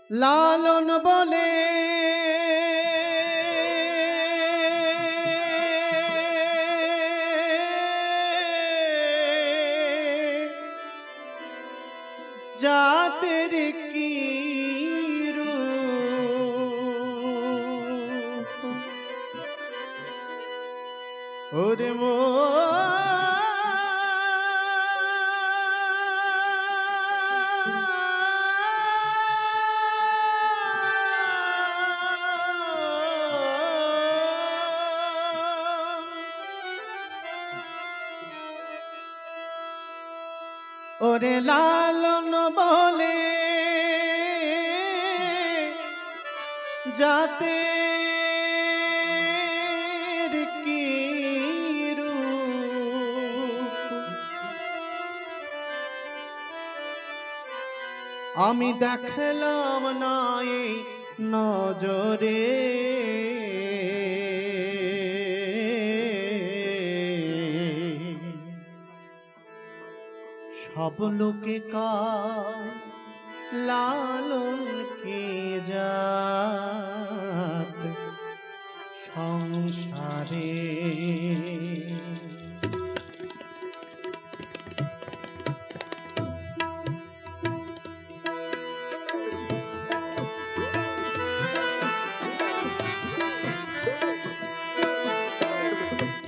লালন বলে জাতের কি রূপ ওরে মো ওরে লালন বলে জাতের কি রূপ আমি দেখলাম না এই নজরে সব লোকে কয় লালন কে জাত সংসারে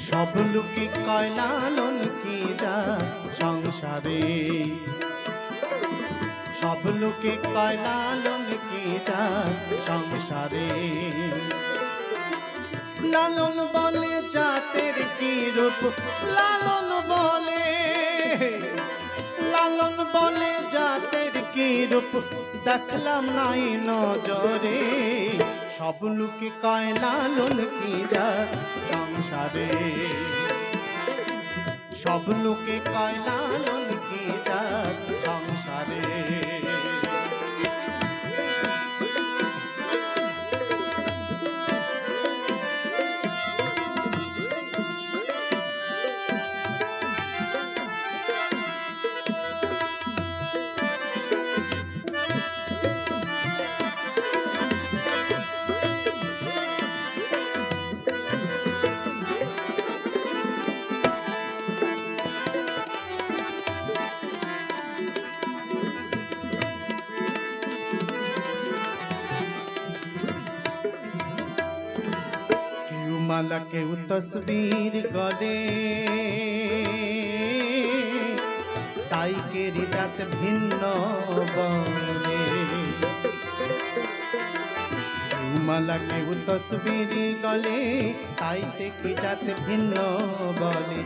সব লোকে কয় লালন কে জাত সংসারে সব লোকে কয় লালন কে জাত সংসারে লালন বলে জাতের কি রূপ লালন বলে জাতের কি রূপ দেখলাম নাই নজরে সব লোকে কয় লালন কি জাত সংসারে সব লোকে কয় লালন কি জাত সংসারে माला केहू तस्वीर गले ताई के जात भिन्न बने माला केहू तस्वीर गले ताई के जात भिन्न बने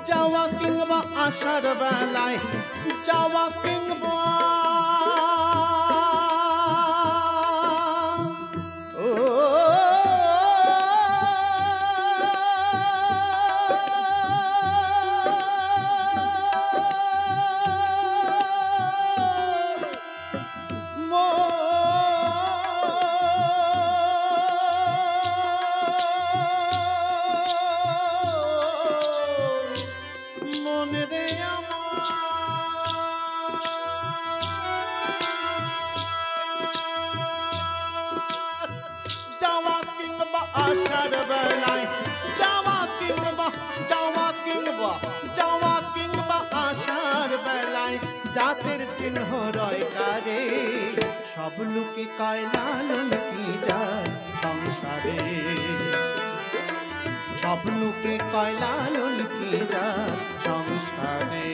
जावा किंबा आशार बेलाय जावा किंबा आशार बेलाय जावा किंबा आशार बेलाय जातेर चिन्ह रय कारे सब लोके कय लालन की जात संसारे सब लोके कय लालन की जात संसारे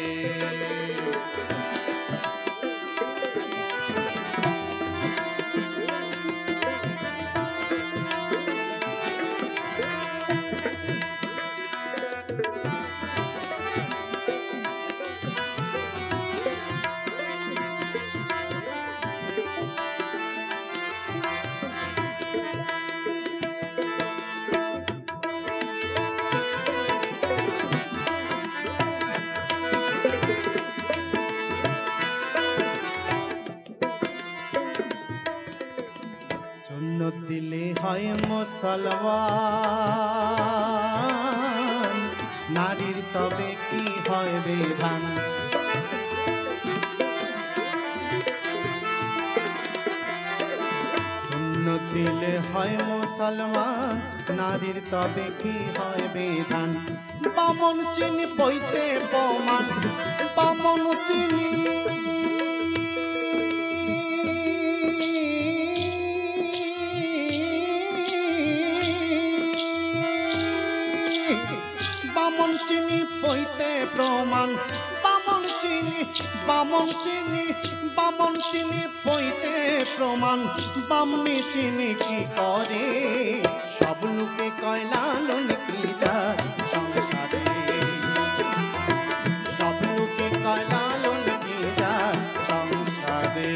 दिले है मुसलमान नारीर तबे की है विधान দিলে হয় মুসলমান, নারীর তবে কি হয় বিধান। বামন চিনি বইতে প্রমাণ, বামন চিনি বামন চিনি বইতে প্রমাণ, বামন চিনি, বামন চিনি, বামন চিনি বইতে প্রমাণ। বামনি চিনি কি করে, সব লোকে কয় লালন কি যায় সংসারে, সব লোকে কয় লালন কি যায় সংসারে।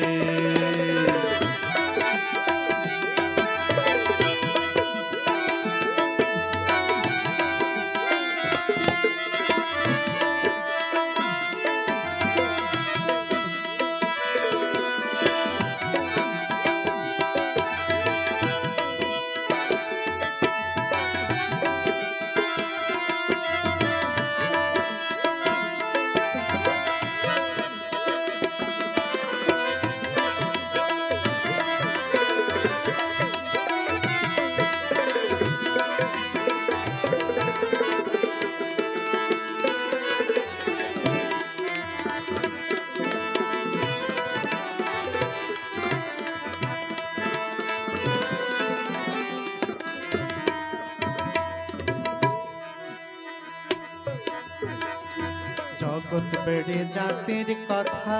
জগৎ বেড়ে জাতির কথা,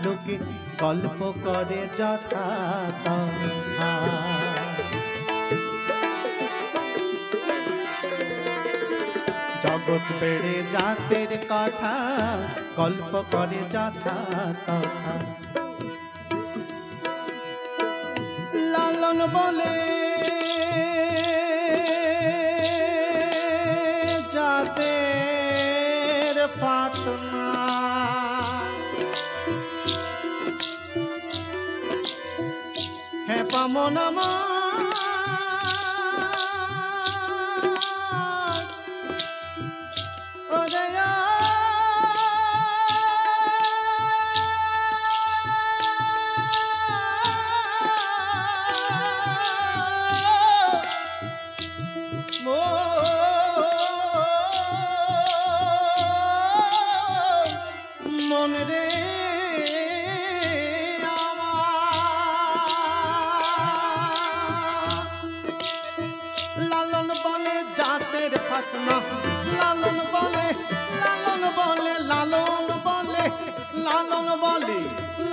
লোকে গল্প করে যথা তথা। জগৎ বেড়ে জাতির কথা, গল্প করে যথা তথা। লালন বলে জাতের পাতনা, হে বামন আমার ওরে মন রে লালন বলে জাতের ফাতনা, লালন বলে, লালন বলে, লালন বলে, লালন বলে,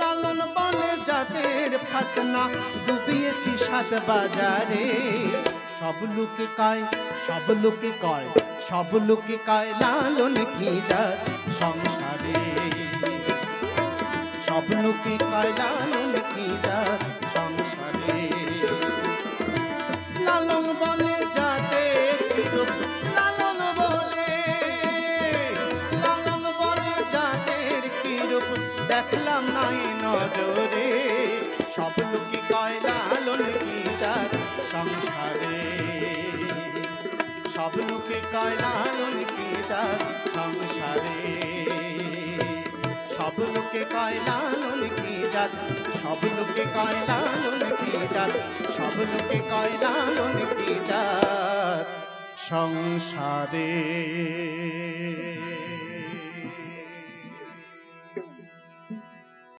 লালন বলে জাতের ফাতনা। ডুবিয়েছি সাত বাজারে, সব লোকে কয়, সব লোকে কয়, সব লোকে কয় লালন কি যায় সংসারে, সব লোকে কয় লালন কি যায় সংসারে। লালন বলে যাতে লালন বলে, লালন বলে জাতের কিরূপ দেখলাম নাই নজরে, সব লোকে কয় লালন কি যায় সংসারে, সব লোকে কয় লালন কি যায় সংসারে, সব লোকে কয় লালন কি যায়, সব লোকে কয় লালন কি যায়, সব লোকে কয় লালন কি যায় সংসারে।